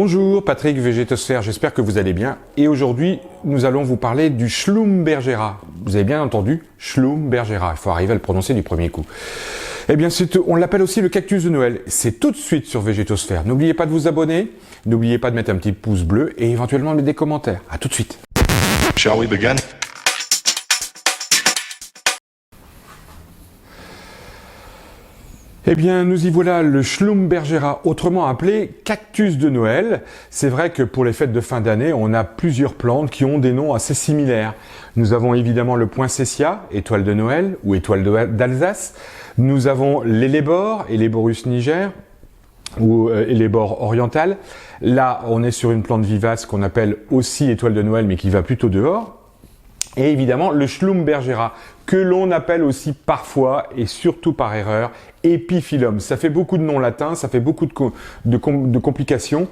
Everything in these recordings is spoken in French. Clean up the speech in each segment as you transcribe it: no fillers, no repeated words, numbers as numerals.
Bonjour, Patrick Végétosphère, j'espère que vous allez bien. Et aujourd'hui, nous allons vous parler du Schlumbergera. Vous avez bien entendu, Schlumbergera. Il faut arriver à le prononcer du premier coup. Eh bien, on l'appelle aussi le cactus de Noël. C'est tout de suite sur Végétosphère. N'oubliez pas de vous abonner, n'oubliez pas de mettre un petit pouce bleu et éventuellement de mettre des commentaires. À tout de suite. Shall we begin? Eh bien, nous y voilà, le Schlumbergera, autrement appelé cactus de Noël. C'est vrai que pour les fêtes de fin d'année, on a plusieurs plantes qui ont des noms assez similaires. Nous avons évidemment le poinsettia, étoile de Noël ou étoile d'Alsace. Nous avons l'élébore, Eleborus niger, ou élébore oriental. Là, on est sur une plante vivace qu'on appelle aussi étoile de Noël, mais qui va plutôt dehors. Et évidemment, le Schlumbergera, que l'on appelle aussi parfois, et surtout par erreur, épiphyllum. Ça fait beaucoup de noms latins, ça fait beaucoup de complications,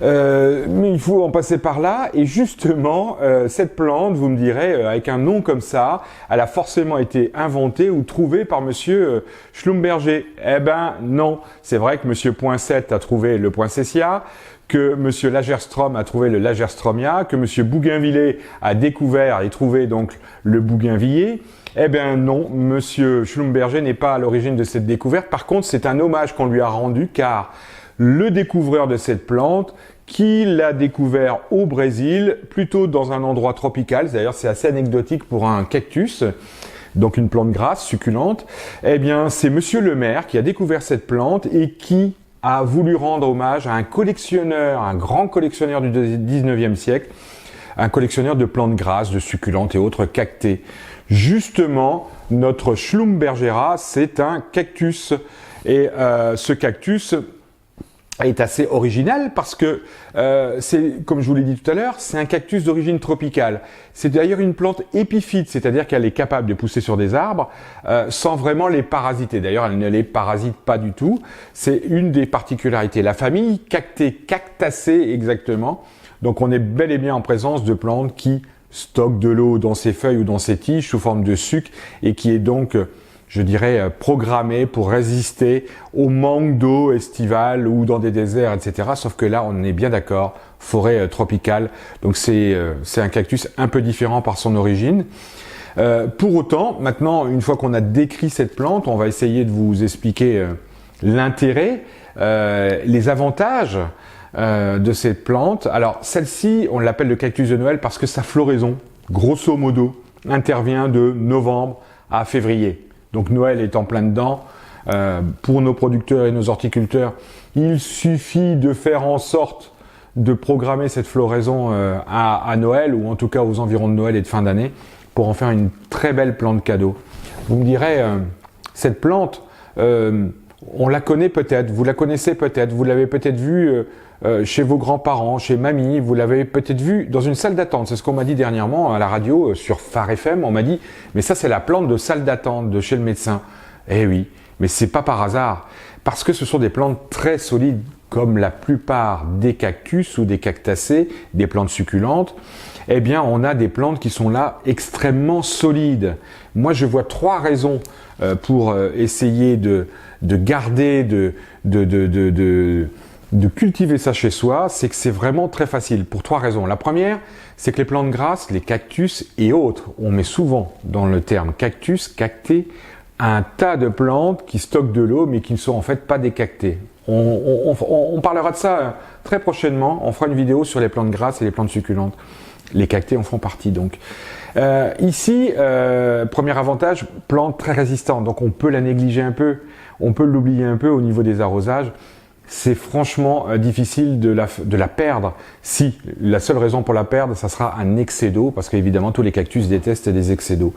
mais il faut en passer par là. Et justement, cette plante, vous me direz, avec un nom comme ça, elle a forcément été inventée ou trouvée par monsieur Schlumberger. Eh ben non, c'est vrai que monsieur Poinsett a trouvé le poinsettia, que monsieur Lagerström a trouvé le Lagerströmia, que monsieur Bougainvillé a découvert et trouvé donc le bougainvillier. Eh bien non, monsieur Schlumberger n'est pas à l'origine de cette découverte. Par contre, c'est un hommage qu'on lui a rendu car le découvreur de cette plante, qui l'a découvert au Brésil, plutôt dans un endroit tropical, d'ailleurs c'est assez anecdotique pour un cactus, donc une plante grasse, succulente, eh bien c'est monsieur Le Maire qui a découvert cette plante et qui a voulu rendre hommage à un collectionneur, un grand collectionneur du 19e siècle, un collectionneur de plantes grasses, de succulentes et autres cactées. Justement, notre Schlumbergera, c'est un cactus. Et ce cactus est assez original parce que, c'est, comme je vous l'ai dit tout à l'heure, c'est un cactus d'origine tropicale. C'est d'ailleurs une plante épiphyte, c'est-à-dire qu'elle est capable de pousser sur des arbres sans vraiment les parasiter. D'ailleurs, elle ne les parasite pas du tout. C'est une des particularités. La famille Cactées, Cactacées exactement. Donc on est bel et bien en présence de plantes qui stockent de l'eau dans ses feuilles ou dans ses tiges sous forme de suc et qui est donc, je dirais, programmée pour résister au manque d'eau estivale ou dans des déserts, etc. Sauf que là, on est bien d'accord, forêt tropicale. Donc c'est un cactus un peu différent par son origine. Pour autant, maintenant, une fois qu'on a décrit cette plante, on va essayer de vous expliquer l'intérêt, les avantages de cette plante. Alors celle-ci, on l'appelle le cactus de Noël parce que sa floraison, grosso modo, intervient de novembre à février. Donc Noël est en plein dedans. Pour nos producteurs et nos horticulteurs, il suffit de faire en sorte de programmer cette floraison à Noël, ou en tout cas aux environs de Noël et de fin d'année, pour en faire une très belle plante cadeau. Vous me direz, cette plante, on la connaît peut-être, vous la connaissez peut-être, vous l'avez peut-être vue chez vos grands-parents, chez mamie, vous l'avez peut-être vue dans une salle d'attente. C'est ce qu'on m'a dit dernièrement à la radio sur Phare FM. On m'a dit, mais ça c'est la plante de salle d'attente de chez le médecin. Eh oui, mais c'est pas par hasard, parce que ce sont des plantes très solides, comme la plupart des cactus ou des cactacées, des plantes succulentes. Eh bien, on a des plantes qui sont là extrêmement solides. Moi, je vois trois raisons pour essayer de garder, de cultiver ça chez soi. C'est que c'est vraiment très facile pour trois raisons. La première, c'est que les plantes grasses, les cactus et autres, on met souvent dans le terme cactus, cacté, un tas de plantes qui stockent de l'eau mais qui ne sont en fait pas des cactées. On parlera de ça très prochainement. On fera une vidéo sur les plantes grasses et les plantes succulentes. Les cactées en font partie donc. Ici, premier avantage, plante très résistante. Donc on peut la négliger un peu, on peut l'oublier un peu au niveau des arrosages. C'est franchement difficile de la perdre. Si la seule raison pour la perdre, ça sera un excès d'eau, parce qu'évidemment tous les cactus détestent des excès d'eau.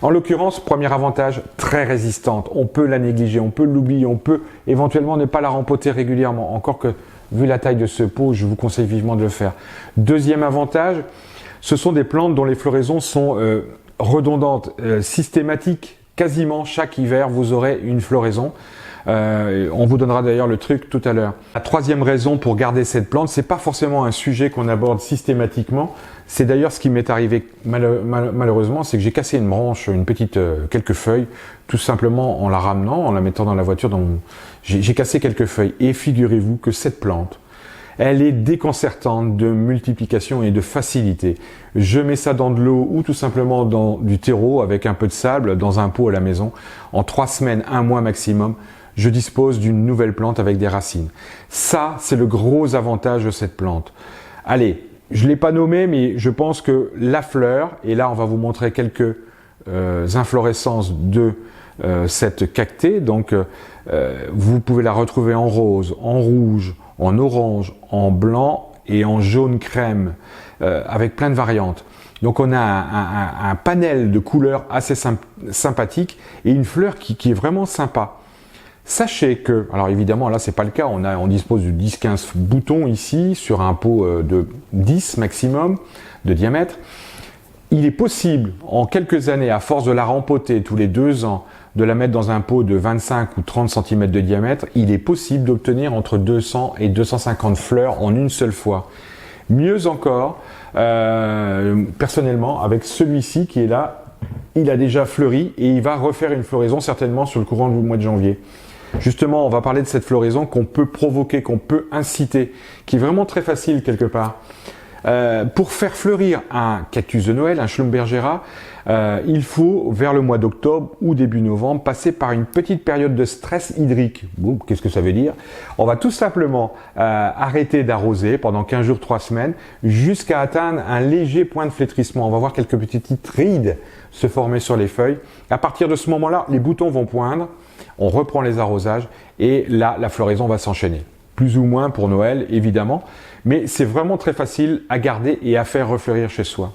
En l'occurrence, premier avantage, très résistante. On peut la négliger, on peut l'oublier, on peut éventuellement ne pas la rempoter régulièrement. Encore que, vu la taille de ce pot, je vous conseille vivement de le faire. Deuxième avantage, ce sont des plantes dont les floraisons sont redondantes, systématiques. Quasiment chaque hiver, vous aurez une floraison. On vous donnera d'ailleurs le truc tout à l'heure. La troisième raison pour garder cette plante, c'est pas forcément un sujet qu'on aborde systématiquement. C'est d'ailleurs ce qui m'est arrivé malheureusement, c'est que j'ai cassé une branche, quelques feuilles, tout simplement en la ramenant, en la mettant dans la voiture. J'ai cassé quelques feuilles. Et figurez-vous que cette plante, Elle est déconcertante de multiplication et de facilité. Je mets ça dans de l'eau ou tout simplement dans du terreau avec un peu de sable dans un pot à la maison. En 3 semaines, 1 mois maximum, je dispose d'une nouvelle plante avec des racines. Ça, c'est le gros avantage de cette plante. Allez, je ne l'ai pas nommé, mais je pense que la fleur, et là on va vous montrer quelques inflorescences de cette cactée. Donc vous pouvez la retrouver en rose, en rouge, en orange, en blanc et en jaune crème, avec plein de variantes. Donc on a un panel de couleurs assez sympathique et une fleur qui est vraiment sympa. Sachez que, alors évidemment là c'est pas le cas, on dispose de 10-15 boutons ici sur un pot de 10 maximum de diamètre. Il est possible en quelques années, à force de la rempoter tous les 2 ans, de la mettre dans un pot de 25 ou 30 cm de diamètre, il est possible d'obtenir entre 200 et 250 fleurs en une seule fois. Mieux encore, personnellement, avec celui-ci qui est là, il a déjà fleuri et il va refaire une floraison certainement sur le courant du mois de janvier. Justement, on va parler de cette floraison qu'on peut provoquer, qu'on peut inciter, qui est vraiment très facile quelque part. Pour faire fleurir un cactus de Noël, un Schlumbergera, il faut, vers le mois d'octobre ou début novembre, passer par une petite période de stress hydrique. Qu'est-ce que ça veut dire? On va tout simplement arrêter d'arroser pendant 15 jours, 3 semaines, jusqu'à atteindre un léger point de flétrissement. On va voir quelques petites rides se former sur les feuilles. À partir de ce moment-là, les boutons vont poindre, on reprend les arrosages et là, la floraison va s'enchaîner. Plus ou moins pour Noël, évidemment, mais c'est vraiment très facile à garder et à faire refleurir chez soi.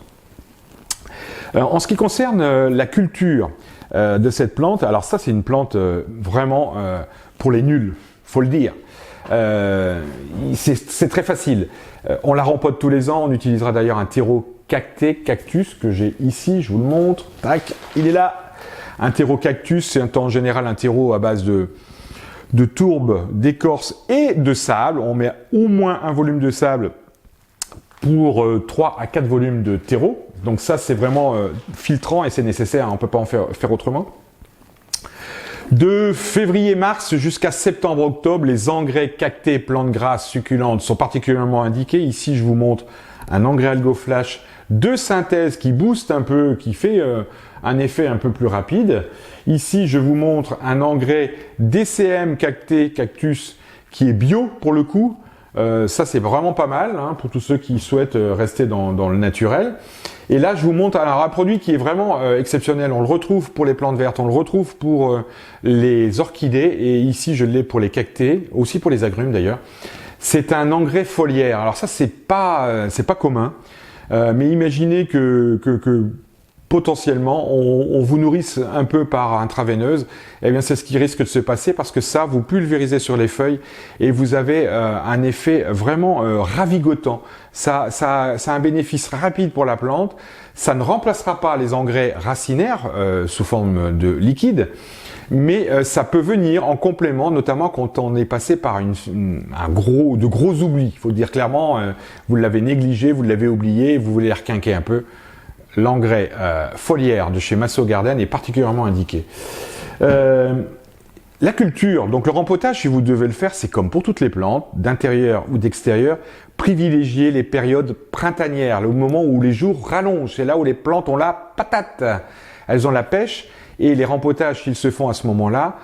En ce qui concerne la culture de cette plante, alors ça c'est une plante vraiment pour les nuls, faut le dire. C'est très facile. On la rempote tous les ans, on utilisera d'ailleurs un terreau cacté, cactus, que j'ai ici, je vous le montre. Tac, il est là. Un terreau cactus, c'est en général un terreau à base de tourbe, d'écorce et de sable. On met au moins un volume de sable pour 3 à 4 volumes de terreau. Donc ça, c'est vraiment filtrant et c'est nécessaire, on ne peut pas en faire autrement. De février-mars jusqu'à septembre-octobre, les engrais cactés, plantes grasses, succulentes sont particulièrement indiqués. Ici, je vous montre un engrais AlgoFlash de synthèse qui booste un peu, qui fait un effet un peu plus rapide. Ici, je vous montre un engrais DCM cacté, cactus, qui est bio pour le coup. Ça, c'est vraiment pas mal hein, pour tous ceux qui souhaitent rester dans le naturel. Et là, je vous montre alors, un produit qui est vraiment exceptionnel. On le retrouve pour les plantes vertes, on le retrouve pour les orchidées. Et ici, je l'ai pour les cactés, aussi pour les agrumes d'ailleurs. C'est un engrais foliaire. Alors ça, c'est pas commun. Mais imaginez que potentiellement, on vous nourrisse un peu par intraveineuse, eh bien c'est ce qui risque de se passer parce que ça, vous pulvérisez sur les feuilles et vous avez un effet vraiment ravigotant. Ça a un bénéfice rapide pour la plante. Ça ne remplacera pas les engrais racinaires sous forme de liquide, mais ça peut venir en complément, notamment quand on est passé par de gros oublis. Il faut le dire clairement, vous l'avez négligé, vous l'avez oublié, vous voulez requinquer un peu. L'engrais foliaire de chez Massot Garden est particulièrement indiqué. La culture, donc le rempotage, si vous devez le faire, c'est comme pour toutes les plantes, d'intérieur ou d'extérieur, privilégier les périodes printanières, le moment où les jours rallongent. C'est là où les plantes ont la patate. Elles ont la pêche et les rempotages qu'ils se font à ce moment-là,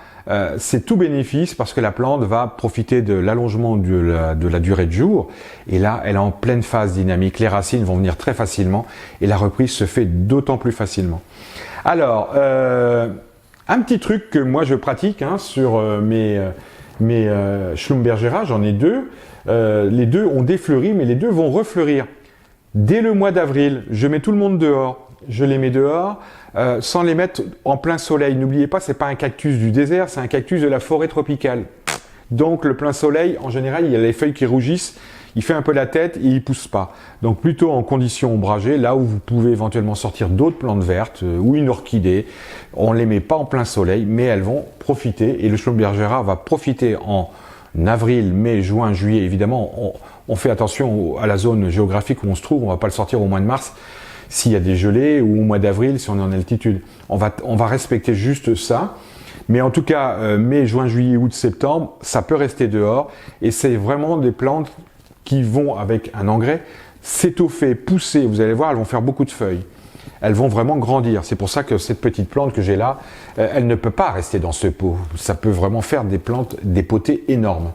c'est tout bénéfice parce que la plante va profiter de l'allongement de la durée de jour. Et là, elle est en pleine phase dynamique. Les racines vont venir très facilement et la reprise se fait d'autant plus facilement. Alors, un petit truc que moi je pratique hein, sur mes Schlumbergera, j'en ai 2. Les 2 ont défleuri, mais les 2 vont refleurir. Dès le mois d'avril, je mets tout le monde dehors. Je les mets dehors sans les mettre en plein soleil. N'oubliez pas, c'est pas un cactus du désert, c'est un cactus de la forêt tropicale. Donc le plein soleil, en général, il y a les feuilles qui rougissent, il fait un peu la tête et il pousse pas. Donc plutôt en conditions ombragées, là où vous pouvez éventuellement sortir d'autres plantes vertes ou une orchidée. On les met pas en plein soleil, mais elles vont profiter et le Schlumbergera va profiter en avril, mai, juin, juillet. Évidemment, on fait attention à la zone géographique où on se trouve, on va pas le sortir au mois de mars. S'il y a des gelées ou au mois d'avril, si on est en altitude. On va respecter juste ça. Mais en tout cas, mai, juin, juillet, août, septembre, ça peut rester dehors. Et c'est vraiment des plantes qui vont avec un engrais s'étoffer, pousser. Vous allez voir, elles vont faire beaucoup de feuilles. Elles vont vraiment grandir. C'est pour ça que cette petite plante que j'ai là, elle ne peut pas rester dans ce pot. Ça peut vraiment faire des plantes, des potées énormes.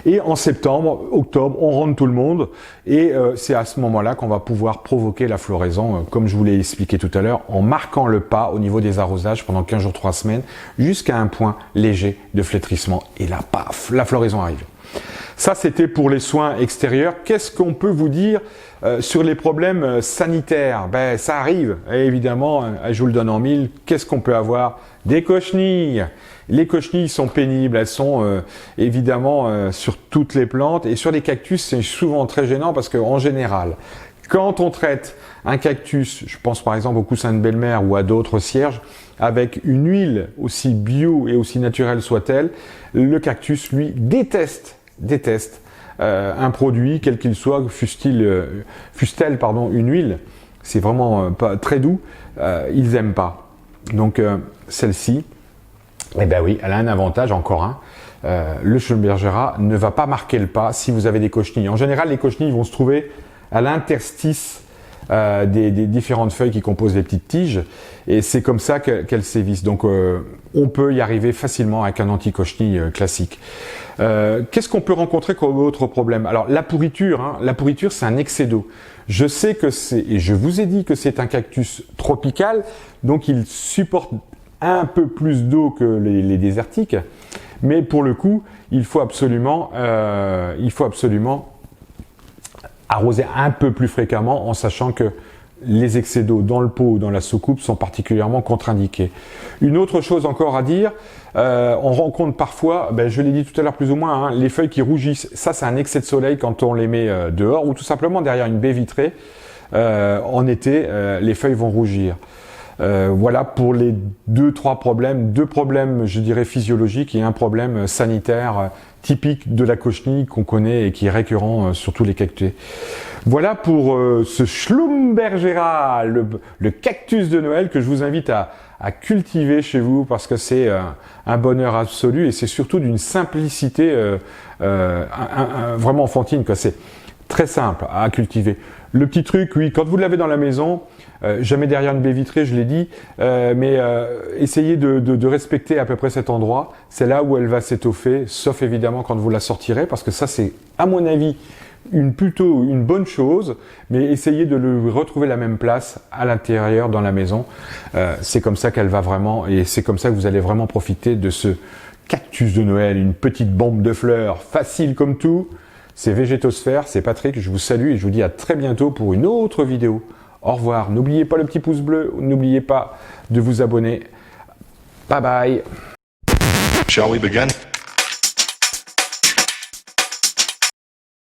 Et en septembre, octobre, on rentre tout le monde et c'est à ce moment-là qu'on va pouvoir provoquer la floraison, comme je vous l'ai expliqué tout à l'heure, en marquant le pas au niveau des arrosages pendant 15 jours, 3 semaines, jusqu'à un point léger de flétrissement. Et là, paf, la floraison arrive. Ça, c'était pour les soins extérieurs. Qu'est-ce qu'on peut vous dire sur les problèmes sanitaires? Ben, ça arrive, et évidemment, je vous le donne en mille. Qu'est-ce qu'on peut avoir? Des cochenilles. Les cochenilles sont pénibles, elles sont évidemment sur toutes les plantes, et sur les cactus, c'est souvent très gênant parce qu'en général, quand on traite un cactus, je pense par exemple au coussin de belle-mère ou à d'autres cierges, avec une huile aussi bio et aussi naturelle soit-elle, le cactus, lui, déteste un produit, quel qu'il soit, fût-elle une huile, c'est vraiment pas très doux, ils aiment pas. Donc celle-ci, eh ben oui, elle a un avantage, encore un. Le Schlumbergera ne va pas marquer le pas si vous avez des cochenilles. En général, les cochenilles vont se trouver à l'interstice des différentes feuilles qui composent les petites tiges, et c'est comme ça qu'elles sévissent. Donc on peut y arriver facilement avec un anti-cochenille classique. Qu'est-ce qu'on peut rencontrer comme autre problème? Alors la pourriture, c'est un excès d'eau. Je sais que et je vous ai dit que c'est un cactus tropical, donc il supporte un peu plus d'eau que les désertiques, mais pour le coup, il faut absolument arroser un peu plus fréquemment, en sachant que les excès d'eau dans le pot ou dans la soucoupe sont particulièrement contre-indiqués. Une autre chose encore à dire, on rencontre parfois, je l'ai dit tout à l'heure plus ou moins, les feuilles qui rougissent. Ça, c'est un excès de soleil quand on les met dehors, ou tout simplement derrière une baie vitrée. En été, les feuilles vont rougir. Voilà pour les deux problèmes, je dirais, physiologiques, et un problème sanitaire typique de la cochenille qu'on connaît et qui est récurrent sur tous les cactus. Voilà pour ce Schlumbergera, le cactus de Noël, que je vous invite à cultiver chez vous, parce que c'est un bonheur absolu, et c'est surtout d'une simplicité vraiment enfantine, quoi. C'est très simple à cultiver. Le petit truc, oui, quand vous l'avez dans la maison, jamais derrière une baie vitrée, je l'ai dit, mais essayez de respecter à peu près cet endroit. C'est là où elle va s'étoffer, sauf évidemment quand vous la sortirez, parce que ça, c'est, à mon avis, plutôt une bonne chose, mais essayez de le retrouver la même place à l'intérieur dans la maison. C'est comme ça qu'elle va vraiment, et c'est comme ça que vous allez vraiment profiter de ce cactus de Noël, une petite bombe de fleurs, facile comme tout. C'est Végétosphère, c'est Patrick, je vous salue et je vous dis à très bientôt pour une autre vidéo. Au revoir, n'oubliez pas le petit pouce bleu, n'oubliez pas de vous abonner. Bye bye. Shall we begin?